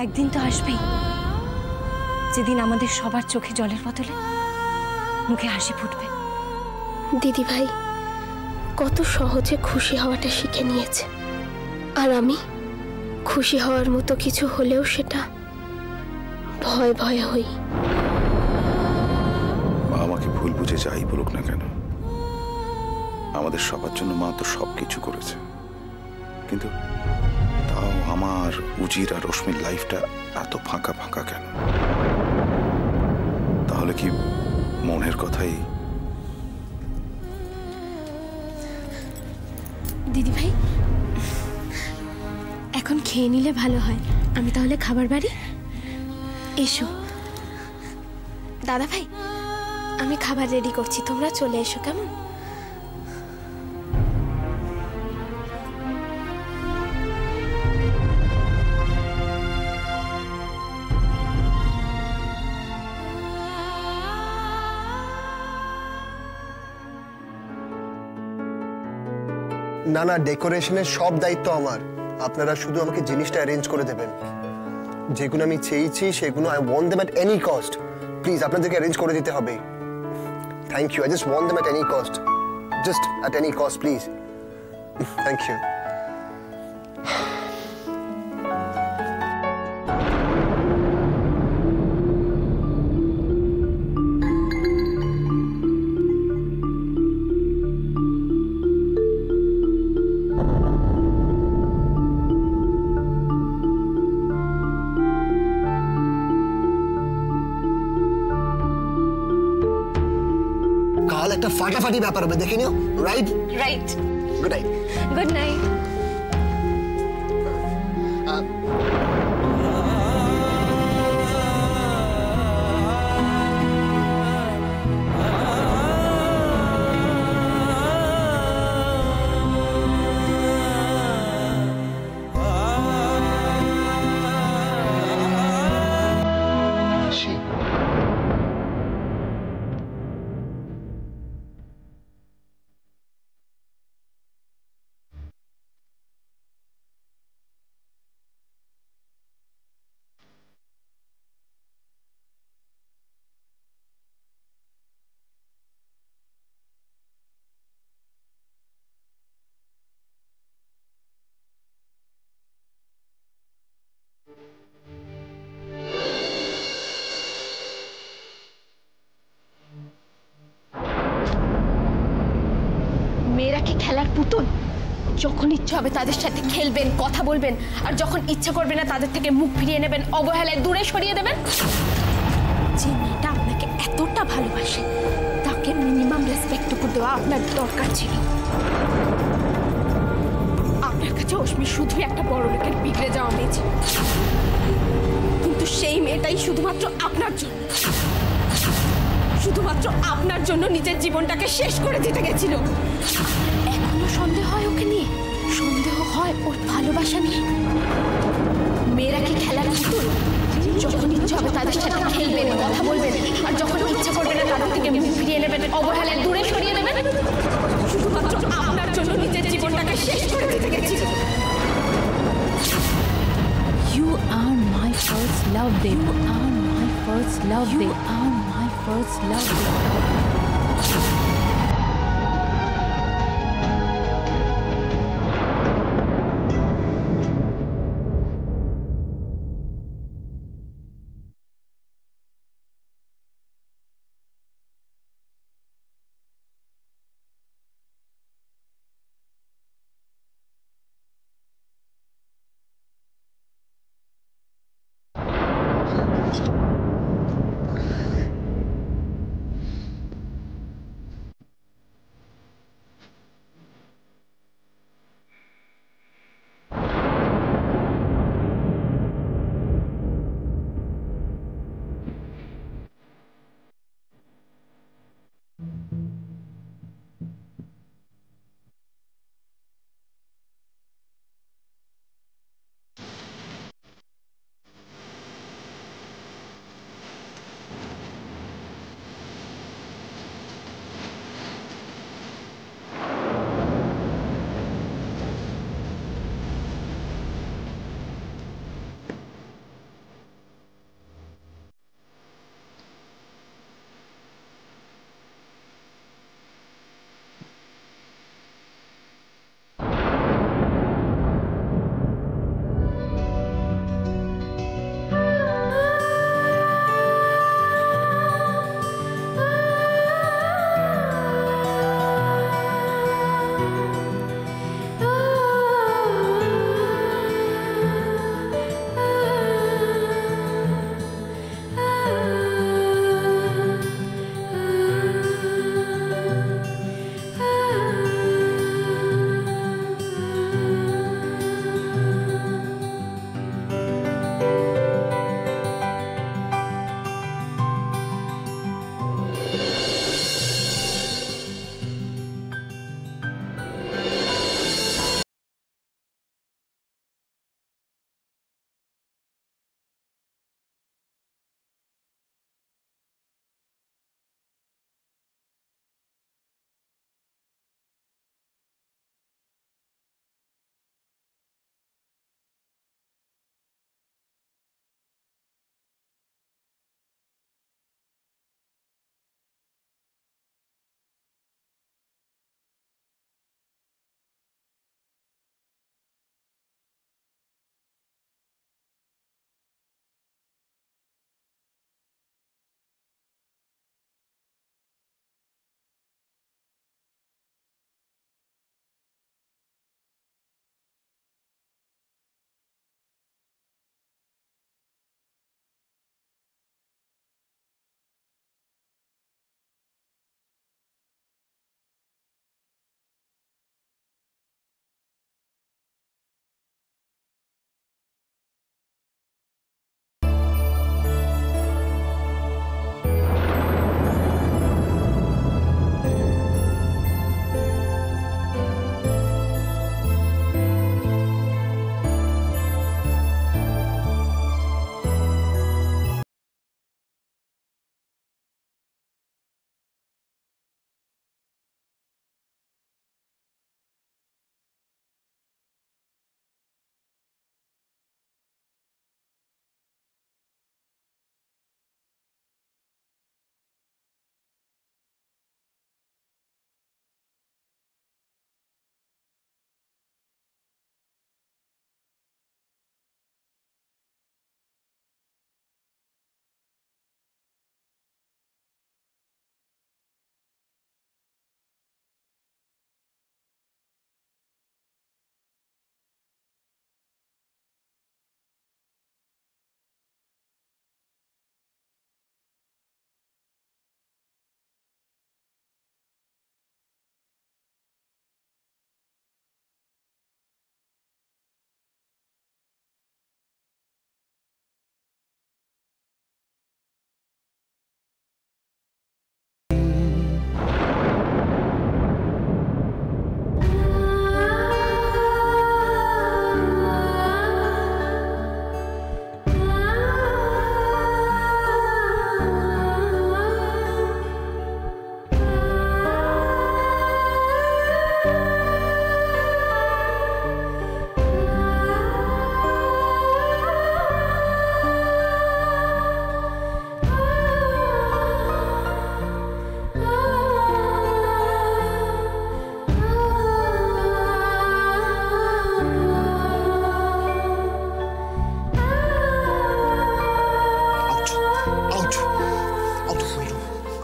একদিন তো আসবেই যেদিন আমাদের সবার চোখে জলের বদলে মুখে হাসি ফুটবে। দিদি ভাই কত সহজে খুশি হওয়াটা শিখে নিয়েছে, আর আমি খুশি হওয়ার মতো কিছু হলেও সেটা ভয় ভয়ে হই। মা আমাকে ভুল বুঝে যাই বলুক না কেন, আমাদের সবার জন্য মা তো সবকিছু করেছে, কিন্তু তাও আমার উজির আর রশ্মির লাইফটা এত ফাঁকা ফাঁকা কেন? তাহলে কি মনের কথাই? দিদি ভাই এখন খেয়ে নিলে ভালো হয়। আমি তাহলে খাবার বাড়ি। এসো দাদা ভাই, আমি খাবার রেডি করছি, তোমরা চলে এসো কেমন? না না, ডেকোরেশনের সব দায়িত্ব আমার। আপনারা শুধু আমাকে জিনিসটা অ্যারেঞ্জ করে দেবেন। যেগুলো আমি চেয়েছি সেগুলো I want them at any cost. Please আপনাদেরকে অ্যারেঞ্জ করে দিতে হবে। Thank you. I just want them at any cost, just at any cost please. Thank you. কাল একটা ফাটাফাটি ব্যাপার হবে, দেখে নিও। Right right. Good night. Good night. মেয়েরা কি খেলার পুতুল? যখন ইচ্ছা হবে তাদের সাথে খেলবেন, কথা বলবেন, আর যখন ইচ্ছা করবে না তাদের থেকে মুখ ফিরিয়ে নেবেন, অবহেলায় দূরে সরিয়ে দেবেন। যে মেয়েটা আপনাকে এতটা ভালোবাসে তাকে মিনিমাম রেসপেক্টটুকু দেওয়া আপনার দরকার ছিল। আপনার কাছে অশ্মি শুধুই একটা বড় লোকের বিগড়ে যাওয়া মেয়ে ছিল, কিন্তু সেই মেয়েটাই শুধুমাত্র আপনার জন্য, শুধুমাত্র আপনার জন্য নিজের জীবনটাকে শেষ করে দিতে গেছিল। এখনো সন্দেহ হয় ওকে নিয়ে? সন্দেহ হয় ওর ভালোবাসা নিয়ে? মেয়েরা কি খেলার পুতুল? যখন ইচ্ছা হবে তাদের সাথে খেলবেন, কথা বলবেন, আর যখন ইচ্ছা করবে না তাদের থেকে মুখ ফিরিয়ে নেবেন, অবহেলায় দূরে সরিয়ে দেবেন, শুধুমাত্র আপনার জন্য নিজের জীবনটাকে শেষ করে দিতে গেছিল। You are my first love, baby. You are my first love, baby. You are my first love, baby.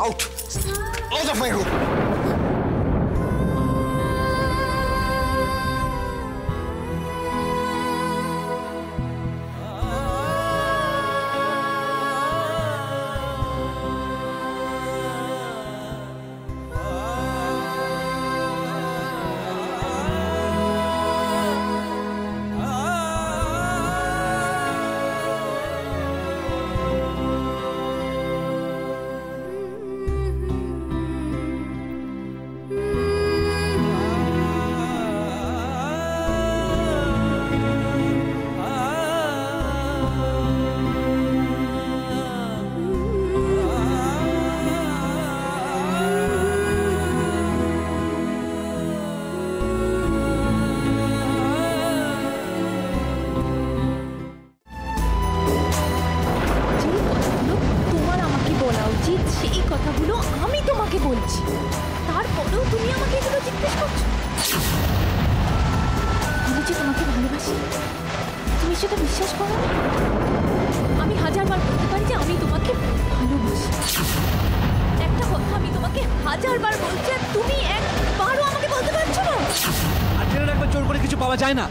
Out out of my room. সেই কথাগুলো আমি তোমাকে বলছি, তারপরেও তুমি আমাকে এগুলো জিজ্ঞেস করছো। আমি যে তোমাকে ভালোবাসি, তুমি সেটা বিশ্বাস করো না? আমি হাজারবার বলতে পারি যে আমি তোমাকে ভালোবাসি। একটা কথা আমি তোমাকে হাজারবার বলছি, আর তুমি একবারও আমাকে বলতে পারছো না। আর জেনে রাখবে, জোর করে কিছু পাওয়া যায় না।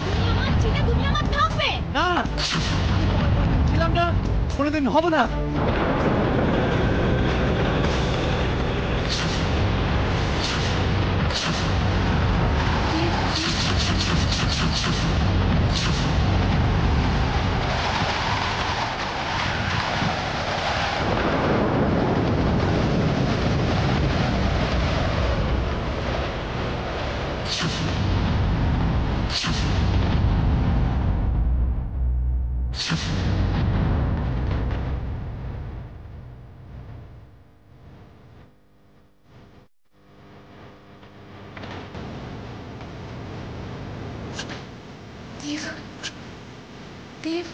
তুমি আমার ছিলে, তুমি আমার থাকবে না, ছিলাম না, কোনোদিন হব না। দেব, দেব,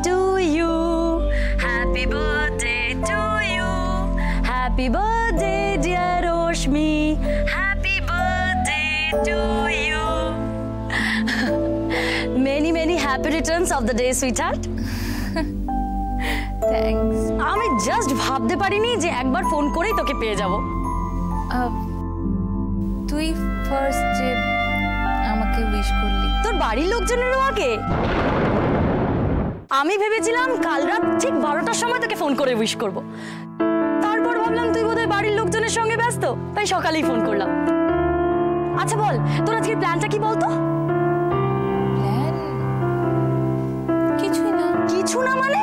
to you. Happy birthday to you. Happy birthday, dear Roshmi. Happy birthday to you. Many, many happy returns of the day, sweetheart. Thanks. আমি জাস্ট ভাবতে পারিনি যে একবার ফোন করেই তোকে পেয়ে যাব। তুই ফার্স্ট যে আমাকে উইশ করলি। তোর বাড়ির লোকজনেরও আগে? আমি ভেবেছিলাম কাল রাত ঠিক 12টার সময় তোকে ফোন করে উইশ করব। তারপর ভাবলাম তুই বোধহয় বাড়ির লোকজনের সঙ্গে ব্যস্ত, তাই সকালেই ফোন করলাম। আচ্ছা বল, তোর আজকের প্ল্যানটা কি বলতো? প্ল্যান কিছুই না। কিছু না মানে?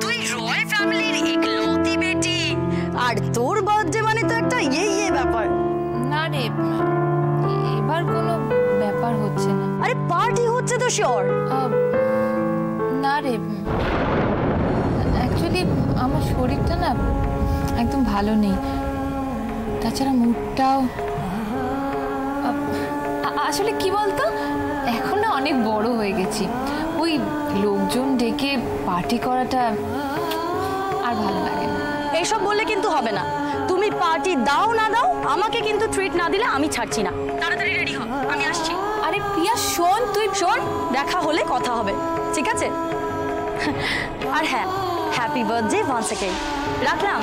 তুই রয় ফ্যামিলির একলৌতি বেটি, আর তোর বার্থডে মানে তো একটা ইয়ে ব্যাপার। না রে, এবার কোনো ব্যাপার হচ্ছে না। আরে পার্টি হচ্ছে তো শিওর। না রে, অ্যাকচুয়ালি আমার শরীরটা না একদম ভালো নেই, তাছাড়া মুডটাও আসলে কি বলতো, এখন না অনেক বড় হয়ে গেছি, ওই লোকজন ডেকে পার্টি করাটা আর ভালো লাগে না। এইসব বললে কিন্তু হবে না। তুমি পার্টি দাও না দাও, আমাকে কিন্তু ট্রিট না দিলে আমি ছাড়ছি না। তাড়াতাড়ি রেডি হ, আমি আসছি। আরে প্রিয়া শোন, তুই শোন, দেখা হলে কথা হবে, ঠিক আছে? আর হ্যাঁ, হ্যাপি বার্থডে ওয়ান্স অ্যাগেইন। রাখলাম।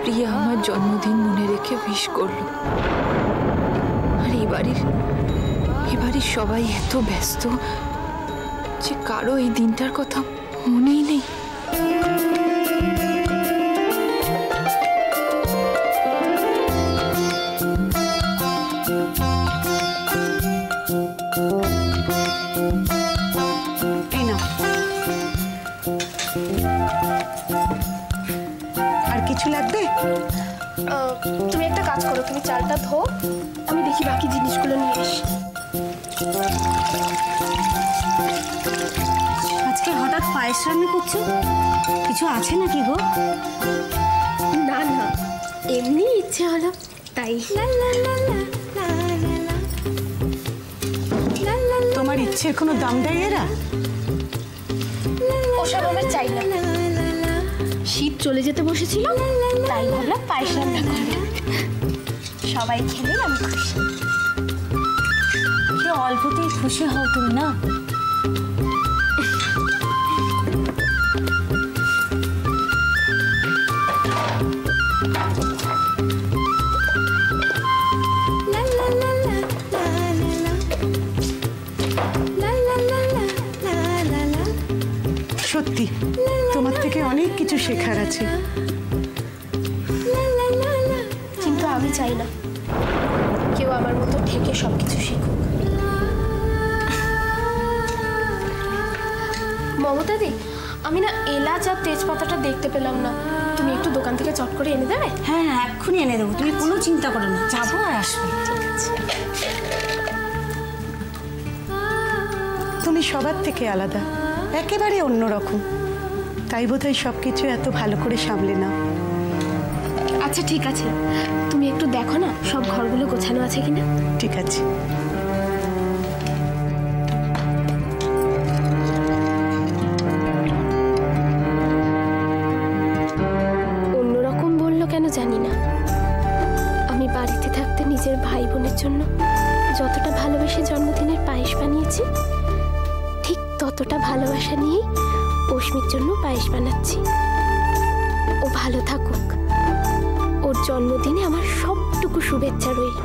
প্রিয়া আমার জন্মদিন মনে রেখে উইশ করলো, আর এবাড়ির সবাই এত ব্যস্ত যে কারো এই দিনটার কথা মনেই নেই। আর কিছু লাগবে? তুমি একটা কাজ করো, তুমি চালটা ধো, আমি দেখি বাকি জিনিসগুলো নিয়ে আসি। আজকে হঠাৎ পায়েস রান্না করছো, কিছু আছে নাকি গো? না না, এমনি ইচ্ছে হলো তাই। তোমার ইচ্ছের কোনো দাম দেয় এরা? ওসব আমার চাই না, শীত চলে যেতে বসেছিল তাই ভাবলাম পায়েস রান্না করবো, সবাই খেলে আমি খুশি। কি অল্পতেই খুশি হও তুমি না? সত্যি তোমার থেকে অনেক কিছু শেখার আছে, কিন্তু আমি চাই না কেউ আমার মতো ঠেকে সবকিছু শিখুক। মমতা দি, আমি না এলাচ আর তেজপাতাটা দেখতে পেলাম না, তুমি একটু দোকান থেকে চট করে এনে দেবে? হ্যাঁ হ্যাঁ, এক্ষুনি এনে দেবো, তুমি কোনো চিন্তা করো না, যাবো আর আসবো। ঠিক আছে। তুমি সবার থেকে আলাদা, একেবারে অন্যরকম, তাই বোধহয় সবকিছু এত ভালো করে সামলে নাও। আচ্ছা ঠিক আছে, তুমি একটু দেখো না সব ঘরগুলো গোছানো আছে কিনা। ঠিক আছে। অন্যরকম বললো কেন জানি না, আমি বাড়িতে থাকতে নিজের ভাই বোনের জন্য যতটা ভালোবেসে জন্মদিনের পায়েস বানিয়েছি, ঠিক ততটা ভালোবাসা নিয়েই অস্মির জন্য পায়েস বানাচ্ছি। ও ভালো থাকুক, ওর জন্মদিনে আমার সবটুকু শুভেচ্ছা রইল।